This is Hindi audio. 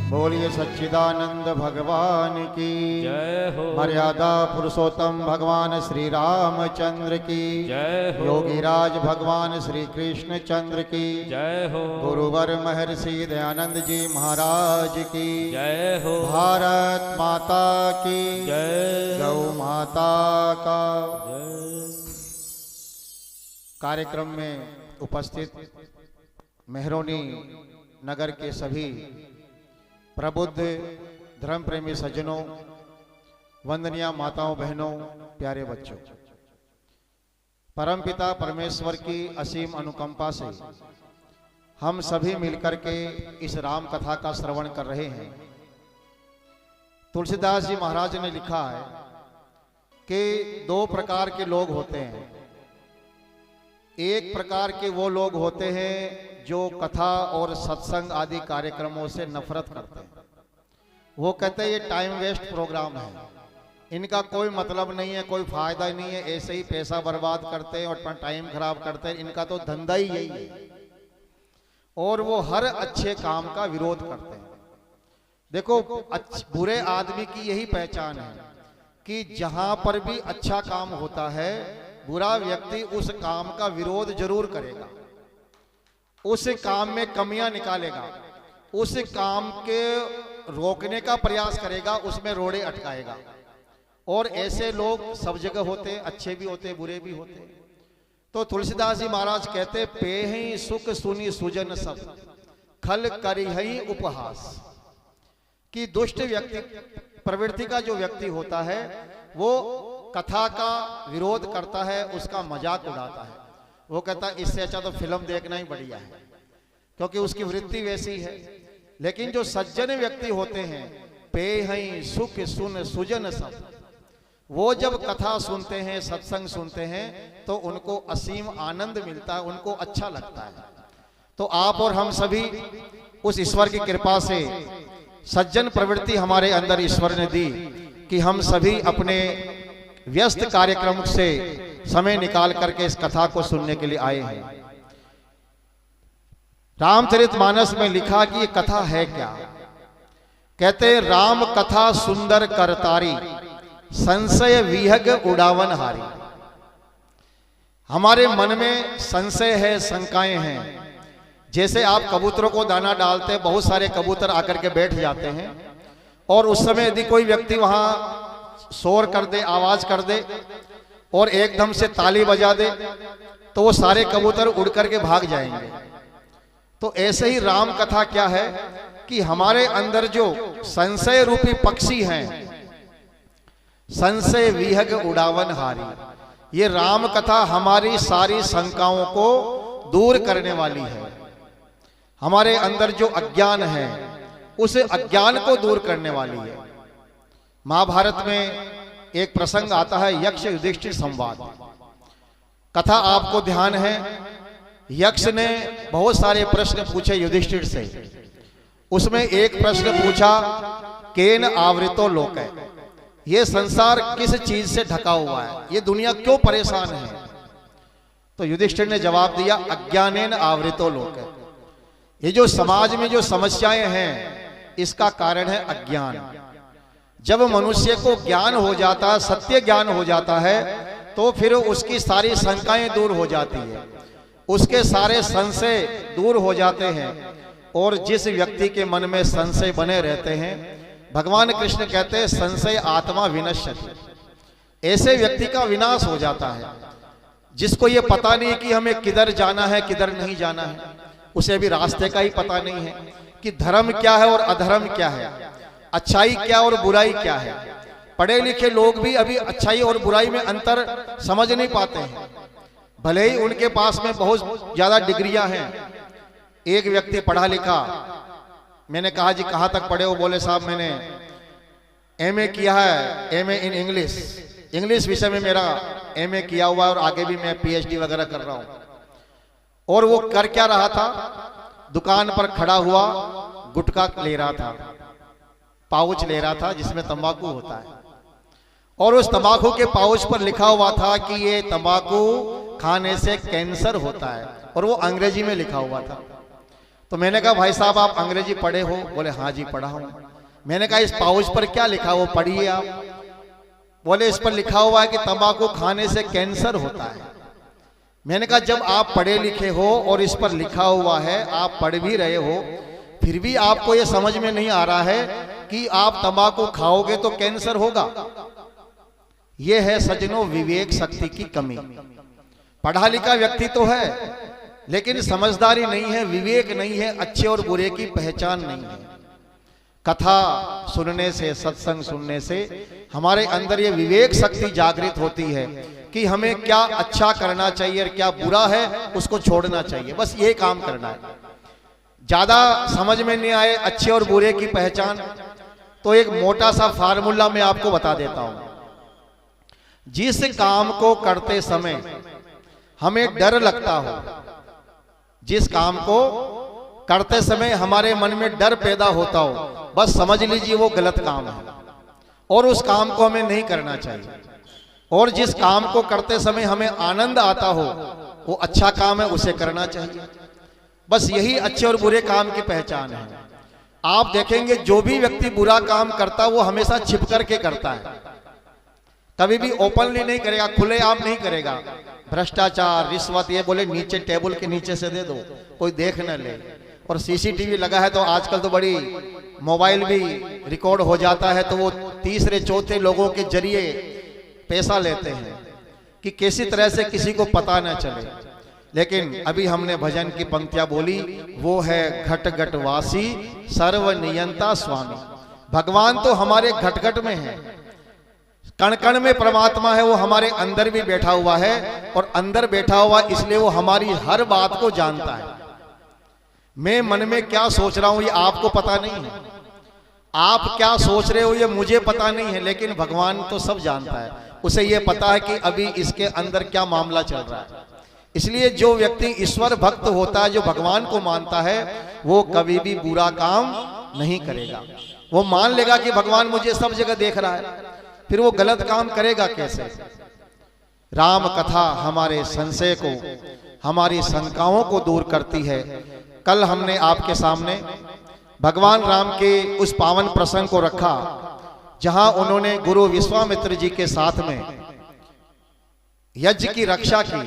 बोलिए सच्चिदानंद भगवान की जय हो। मर्यादा पुरुषोत्तम भगवान श्री रामचंद्र की जय हो। योगीराज भगवान श्री कृष्ण चंद्र की जय हो। गुरुवर महर्षि दयानंद जी महाराज की जय हो। भारत माता की जय। गौ माता का जय। कार्यक्रम में उपस्थित मेहरोनी नगर के सभी प्रबुद्ध धर्म प्रेमी सज्जनों, वंदनीय माताओं, बहनों, प्यारे बच्चों, परमपिता परमेश्वर की असीम अनुकंपा से हम सभी मिलकर के इस राम कथा का श्रवण कर रहे हैं। तुलसीदास जी महाराज ने लिखा है कि दो प्रकार के लोग होते हैं। एक प्रकार के वो लोग होते हैं जो कथा और सत्संग आदि कार्यक्रमों से नफरत करते हैं। वो कहते हैं ये टाइम वेस्ट प्रोग्राम है, इनका कोई मतलब नहीं है, कोई फायदा नहीं है, ऐसे ही पैसा बर्बाद करते हैं और अपना टाइम खराब करते हैं, इनका तो धंधा ही यही है। और वो हर अच्छे काम का विरोध करते हैं। देखो, बुरे आदमी की यही पहचान है कि जहां पर भी अच्छा काम होता है, बुरा व्यक्ति उस काम का विरोध जरूर करेगा, उस काम में कमियां निकालेगा, उस काम के रोकने का प्रयास करेगा, उसमें रोड़े अटकाएगा। और ऐसे लोग सब जगह होते, अच्छे भी होते, बुरे भी होते। तो तुलसीदास जी महाराज कहते, पेहि सुख सुनी सुजन सब, खल करिहि उपहास। कि दुष्ट व्यक्ति प्रवृत्ति का जो व्यक्ति होता है वो कथा का विरोध करता है, उसका मजाक उड़ाता है। वो कहता है इससे अच्छा तो फिल्म देखना ही बढ़िया है, क्योंकि उसकी वृत्ति वैसी है। लेकिन जो सज्जन व्यक्ति होते हैं, पेहि सुख सुन सुजन सब, वो जब कथा सुनते हैं, सत्संग सुनते हैं, तो उनको असीम आनंद मिलता है, उनको अच्छा लगता है। तो आप और हम सभी उस ईश्वर की कृपा से सज्जन प्रवृत्ति हमारे अंदर ईश्वर ने दी कि हम सभी अपने व्यस्त कार्यक्रम से समय निकाल करके इस कथा को सुनने के लिए आए हैं। रामचरितमानस में लिखा कि ये कथा है क्या। कहते, राम कथा सुंदर करतारी, संशय विहग उड़ावन हारी। हमारे मन में संशय है, शंकाएं हैं। जैसे आप कबूतरों को दाना डालते, बहुत सारे कबूतर आकर के बैठ जाते हैं, और उस समय यदि कोई व्यक्ति वहां शोर कर दे, आवाज कर दे और एकदम से ताली बजा दे, तो वो सारे कबूतर उड़ करके भाग जाएंगे। तो ऐसे ही राम कथा क्या है कि हमारे अंदर जो संशय रूपी पक्षी हैं, संशय विहग उड़ावन हारी, ये राम कथा हमारी सारी शंकाओं को दूर करने वाली है। हमारे अंदर जो अज्ञान है, उस अज्ञान को दूर करने वाली है। महाभारत में एक प्रसंग आता है, यक्ष युधिष्ठिर संवाद। कथा आपको ध्यान है, यक्ष ने बहुत सारे प्रश्न पूछे युधिष्ठिर से। उसमें एक प्रश्न पूछा, केन आवृतो लोक, ये संसार किस चीज से ढका हुआ है, ये दुनिया क्यों परेशान है। तो युधिष्ठिर ने जवाब दिया, अज्ञानेन आवृतो लोक। ये जो समाज में जो समस्याएं हैं, इसका कारण है अज्ञान। जब मनुष्य को ज्ञान हो जाता है, सत्य ज्ञान हो जाता है, तो फिर उसकी सारी शंकाएं दूर हो जाती है, उसके सारे संशय दूर हो जाते हैं। और जिस व्यक्ति के मन में संशय बने रहते हैं, भगवान कृष्ण कहते हैं, संशय आत्मा विनश्यति। ऐसे व्यक्ति का विनाश हो जाता है, जिसको ये पता नहीं कि हमें किधर जाना है, किधर नहीं जाना है। उसे भी रास्ते का ही पता नहीं है कि धर्म क्या है और अधर्म क्या है, अच्छाई क्या और बुराई क्या है। पढ़े लिखे लोग भी अभी अच्छाई और बुराई में अंतर समझ नहीं पाते हैं, भले ही उनके पास में बहुत ज्यादा डिग्रियां हैं। एक व्यक्ति पढ़ा लिखा, मैंने कहा जी कहाँ तक पढ़े हो, बोले साहब मैंने एमए किया है, एमए इन इंग्लिश विषय में मेरा एमए किया हुआ है, और आगे भी मैं पीएचडी वगैरह कर रहा हूँ। और वो कर क्या रहा था, दुकान पर खड़ा हुआ गुटखा ले रहा था, पाउच ले रहा था जिसमें तंबाकू होता है, और उस तंबाकू के पाउच पर लिखा हुआ था कि ये तंबाकू खाने से कैंसर होता है, और वो अंग्रेजी में लिखा हुआ था। तो मैंने कहा भाई साहब आप अंग्रेजी पढ़े हो? बोले हाँ जी पढ़ा हूं। मैंने कहा इस पाउच पर क्या लिखा वो पढ़िए आप। बोले इस पर लिखा हुआ है कि तंबाकू खाने से कैंसर होता है। मैंने कहा जब आप पढ़े लिखे हो और इस पर लिखा हुआ है, आप पढ़ भी रहे हो, फिर भी आपको ये समझ में नहीं आ रहा है कि आप तंबाकू खाओगे तो कैंसर होगा। यह है सज्जनों विवेक शक्ति की कमी। पढ़ा लिखा व्यक्ति तो है लेकिन समझदारी नहीं है, विवेक नहीं है, अच्छे और बुरे की पहचान नहीं है। कथा सुनने से, सत्संग सुनने से हमारे अंदर ये विवेक शक्ति जागृत होती है कि हमें क्या अच्छा करना चाहिए और क्या बुरा है उसको छोड़ना चाहिए। बस ये काम करना है। ज्यादा समझ में नहीं आए अच्छे और बुरे की पहचान, तो एक मोटा सा फार्मूला मैं आपको बता देता हूं। जिस काम को करते समय हमें डर लगता हो, जिस काम को करते समय हमारे मन में डर पैदा होता हो, बस समझ लीजिए वो गलत काम है और उस काम को हमें नहीं करना चाहिए। और जिस काम को करते समय हमें आनंद आता हो, वो अच्छा काम है, उसे करना चाहिए। बस यही अच्छे और बुरे काम की पहचान है। आप देखेंगे जो भी व्यक्ति बुरा काम करता है वो हमेशा छिप करके करता है, कभी भी ओपनली नहीं करेगा, खुलेआम नहीं करेगा। भ्रष्टाचार, रिश्वत, ये बोले नीचे टेबल के नीचे से दे दो, कोई देख न ले। और सीसीटीवी लगा है तो आजकल तो बड़ी मोबाइल भी रिकॉर्ड हो जाता है, तो वो तीसरे चौथे लोगों के जरिए पैसा लेते हैं कि किसी तरह से किसी को पता न चले। लेकिन अभी हमने भजन की पंक्तियां बोली, वो है घट घट वासी सर्व नियंता स्वामी। भगवान तो हमारे घट घट में है, कण कण में परमात्मा है, वो हमारे अंदर भी बैठा हुआ है। और अंदर बैठा हुआ इसलिए वो हमारी हर बात को जानता है। मैं मन में क्या सोच रहा हूं ये आपको पता नहीं है, आप क्या सोच रहे हो ये मुझे पता नहीं है, लेकिन भगवान तो सब जानता है। उसे ये पता है कि अभी इसके अंदर क्या मामला चल रहा है। इसलिए जो व्यक्ति ईश्वर भक्त होता है, जो भगवान को मानता है, वो कभी भी बुरा काम नहीं करेगा। वो मान लेगा कि भगवान मुझे सब जगह देख रहा है, फिर वो गलत काम करेगा कैसे। राम कथा हमारे संशय को, हमारी शंकाओं को दूर करती है। कल हमने आपके सामने भगवान राम के उस पावन प्रसंग को रखा जहां उन्होंने गुरु विश्वामित्र जी के साथ में यज्ञ की रक्षा की।